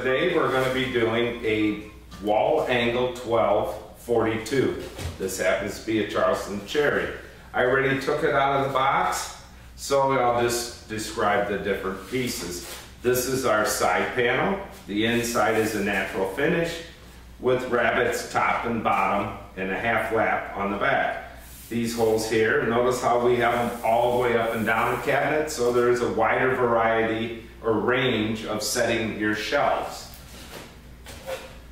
Today we're going to be doing a wall angle 1242. This happens to be a Charleston cherry. I already took it out of the box, so I'll just describe the different pieces. This is our side panel. The inside is a natural finish with rabbets top and bottom and a half lap on the back. These holes here, notice how we have them all the way up and down the cabinet, so there's a wider variety or range of setting your shelves.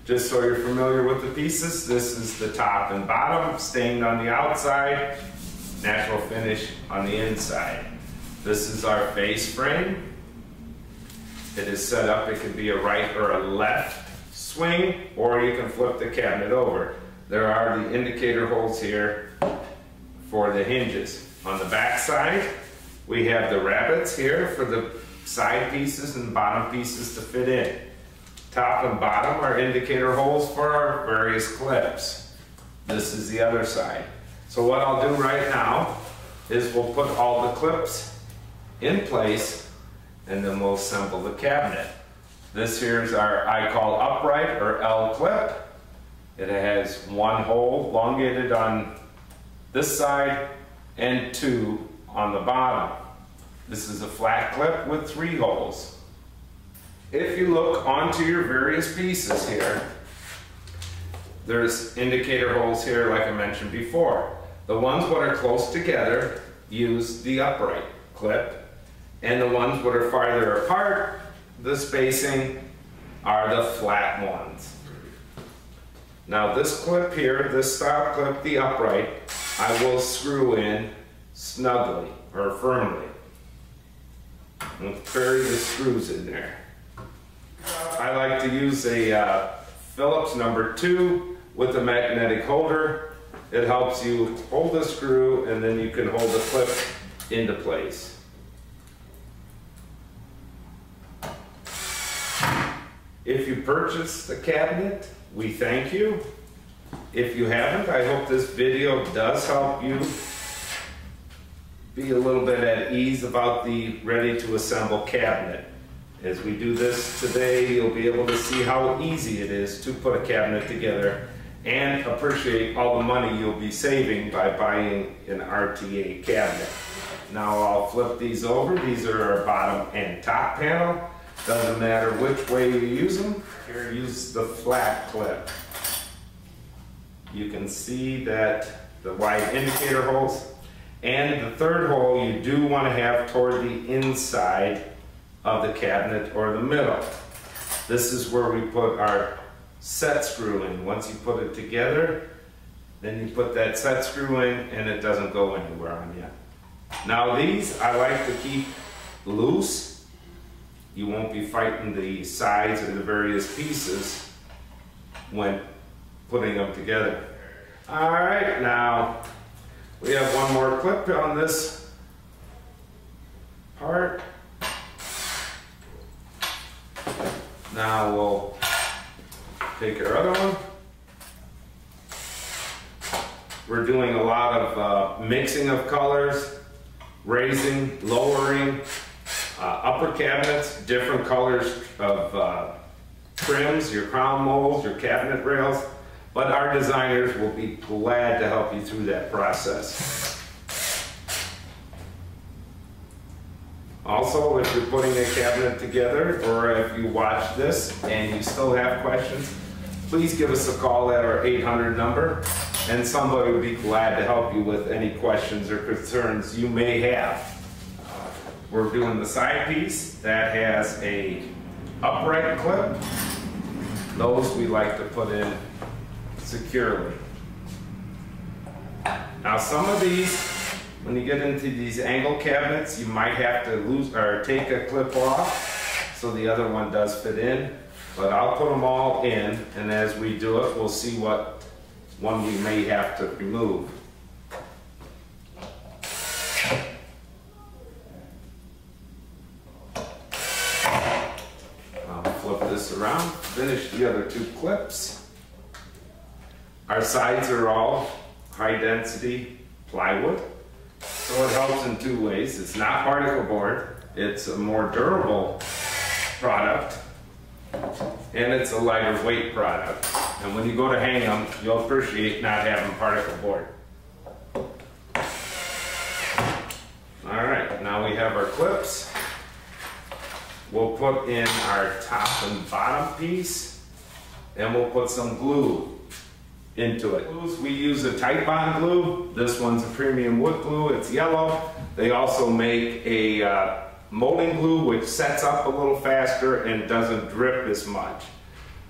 Just so you're familiar with the pieces, this is the top and bottom, stained on the outside, natural finish on the inside. This is our face frame. It is set up, it can be a right or a left swing, or you can flip the cabinet over. There are the indicator holes here for the hinges. On the back side, we have the rabbets here for the side pieces and bottom pieces to fit in. Top and bottom are indicator holes for our various clips. This is the other side. So what I'll do right now is we'll put all the clips in place and then we'll assemble the cabinet. This here is our, I call upright or L clip. It has one hole elongated on this side and two on the bottom. This is a flat clip with 3 holes. If you look onto your various pieces here, there's indicator holes here like I mentioned before. The ones that are close together use the upright clip, and the ones that are farther apart, the spacing, are the flat ones. Now this clip here, this style clip, the upright, I will screw in snugly or firmly. And bury the screws in there. I like to use a Phillips number 2 with a magnetic holder. It helps you hold the screw and then you can hold the clip into place. If you purchase the cabinet, we thank you. If you haven't, I hope this video does help you be a little bit at ease about the ready to assemble cabinet. As we do this today, you'll be able to see how easy it is to put a cabinet together and appreciate all the money you'll be saving by buying an RTA cabinet. Now I'll flip these over. These are our bottom and top panel. Doesn't matter which way you use them. Here, use the flat clip. You can see that the wide indicator holes, and the third hole you do want to have toward the inside of the cabinet or the middle. This is where we put our set screw in. Once you put it together, then you put that set screw in and it doesn't go anywhere on you. Now these I like to keep loose. You won't be fighting the sides or the various pieces when putting them together. All right, now we have one more clip on this part. Now we'll take our other one. We're doing a lot of mixing of colors, raising, lowering, upper cabinets, different colors of trims, your crown molds, your cabinet rails, but our designers will be glad to help you through that process. Also, if you're putting a cabinet together, or if you watch this and you still have questions, please give us a call at our 800 number, and somebody would be glad to help you with any questions or concerns you may have. We're doing the side piece that has a upright clip. Those we like to put in securely. Now some of these, when you get into these angle cabinets, you might have to lose or take a clip off so the other one does fit in, but I'll put them all in, and as we do it, we'll see what one we may have to remove. I'll flip this around, finish the other 2 clips. Our sides are all high density plywood, so it helps in 2 ways. It's not particle board, it's a more durable product. and it's a lighter weight product. And when you go to hang them, you'll appreciate not having particle board. All right, now we have our clips. We'll put in our top and bottom piece, and we'll put some glue into it. We use a Tite Bond glue. This one's a premium wood glue. It's yellow. They also make a molding glue which sets up a little faster and doesn't drip as much.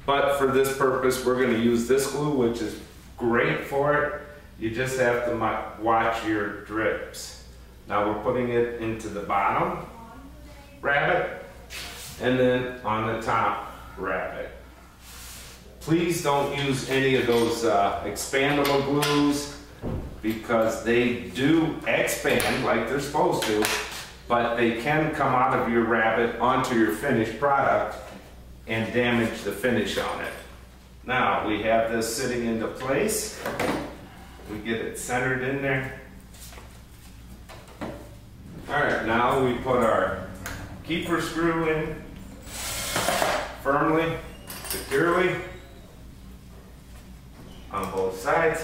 But for this purpose, we're going to use this glue, which is great for it. You just have to watch your drips. Now we're putting it into the bottom rabbet and then on the top rabbet. Please don't use any of those expandable glues because they do expand like they're supposed to, but they can come out of your rabbet onto your finished product and damage the finish on it. Now we have this sitting into place. We get it centered in there. All right, now we put our keeper screw in firmly, securely on both sides.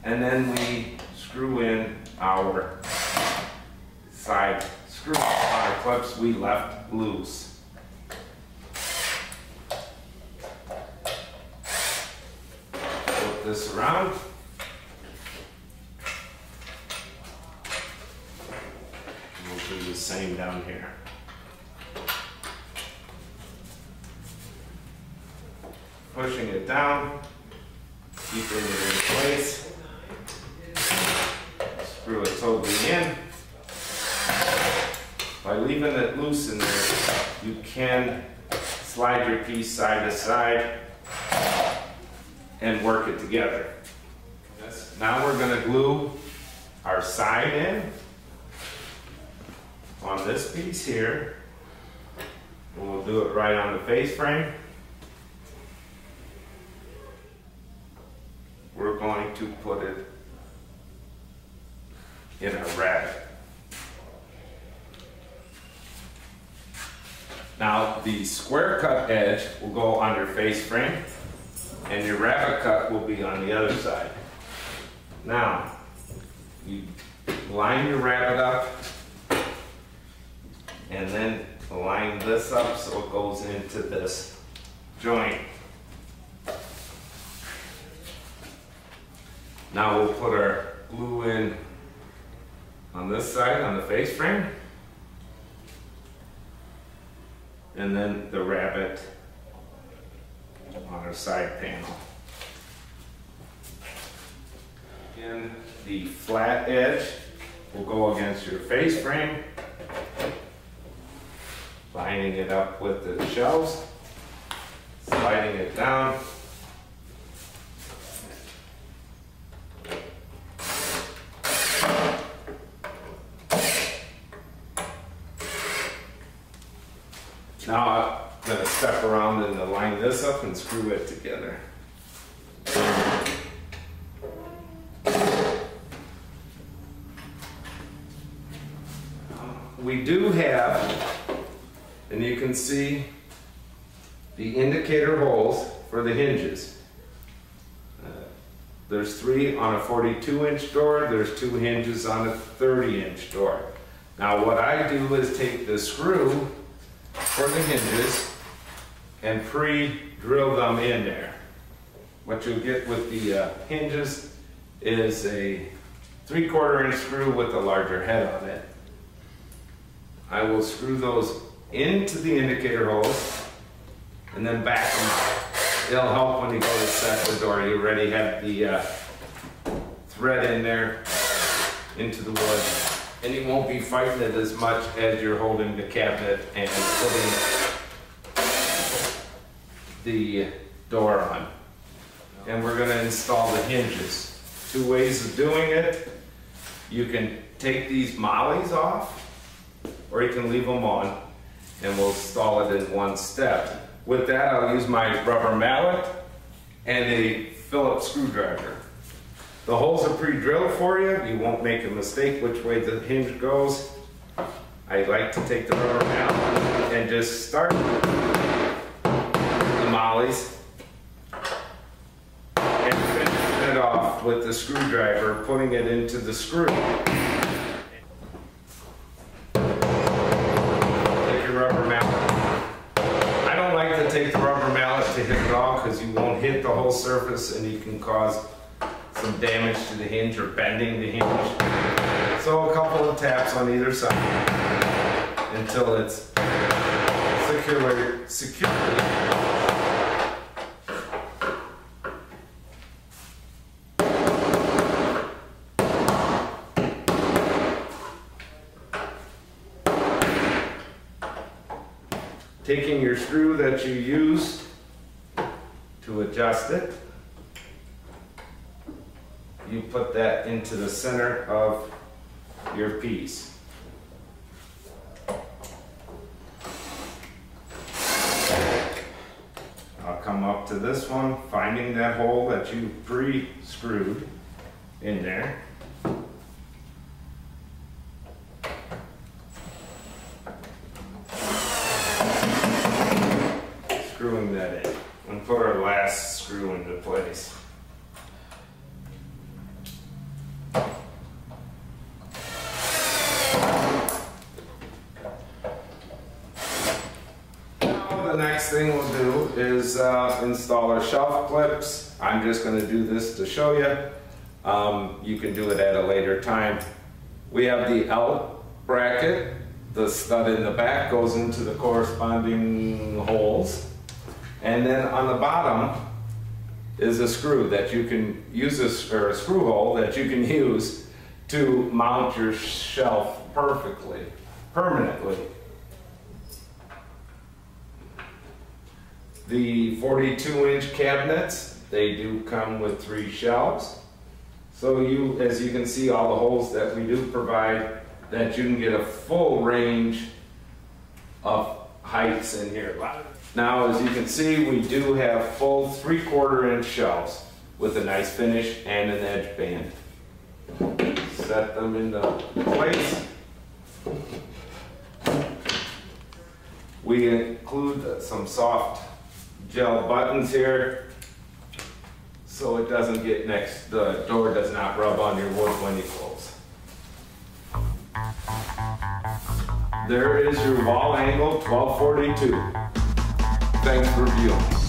And then we screw in our side screw our clips we left loose. Flip this around. We'll do the same down here. Pushing it down, keeping it in place. Screw it totally in. By leaving it loose in there, you can slide your piece side to side and work it together. Now we're going to glue our side in on this piece here. And we'll do it right on the face frame. We're going to put it in a rabbet. Now the square cut edge will go on your face frame and your rabbet cut will be on the other side. Now you line your rabbet up and then line this up so it goes into this joint. Now we'll put our glue in on this side, on the face frame, and then the rabbet on our side panel. And the flat edge will go against your face frame, lining it up with the shelves, sliding it down. Now I'm going to step around and line this up and screw it together. We do have, and you can see the indicator holes for the hinges. There's 3 on a 42-inch door, there's 2 hinges on a 30-inch door. Now what I do is take the screw for the hinges and pre-drill them in there. What you'll get with the hinges is a 3/4 inch screw with a larger head on it. I will screw those into the indicator holes and then back them out. It'll help when you go to set the door. You already have the thread in there into the wood, and you won't be fighting it as much as you're holding the cabinet and putting the door on. And we're going to install the hinges. 2 ways of doing it. You can take these mollies off, or you can leave them on, and we'll install it in one step. With that, I'll use my rubber mallet and a Phillips screwdriver. The holes are pre-drilled for you. You won't make a mistake which way the hinge goes. I like to take the rubber mallet and just start ollies and finishing it off with the screwdriver, putting it into the screw. Take your rubber mallet. I don't like to take the rubber mallet to hit it all because you won't hit the whole surface and you can cause some damage to the hinge or bending the hinge. So a couple of taps on either side until it's securely. Taking your screw that you used to adjust it, you put that into the center of your piece. I'll come up to this one, finding that hole that you pre-screwed in there. Screwing that in and put our last screw into place. The next thing we'll do is install our shelf clips. I'm just going to do this to show you. You can do it at a later time. We have the L bracket. The stud in the back goes into the corresponding holes. And then on the bottom is a screw that you can use, or a screw hole that you can use to mount your shelf permanently. The 42-inch cabinets, they do come with 3 shelves. So as you can see, all the holes that we do provide, that you can get a full range of heights in here. Now, as you can see, we do have full 3/4 inch shelves with a nice finish and an edge band. Set them into place. We include some soft gel buttons here so it doesn't get the door does not rub on your wood when you close. There is your wall angle 1242. Thanks for viewing.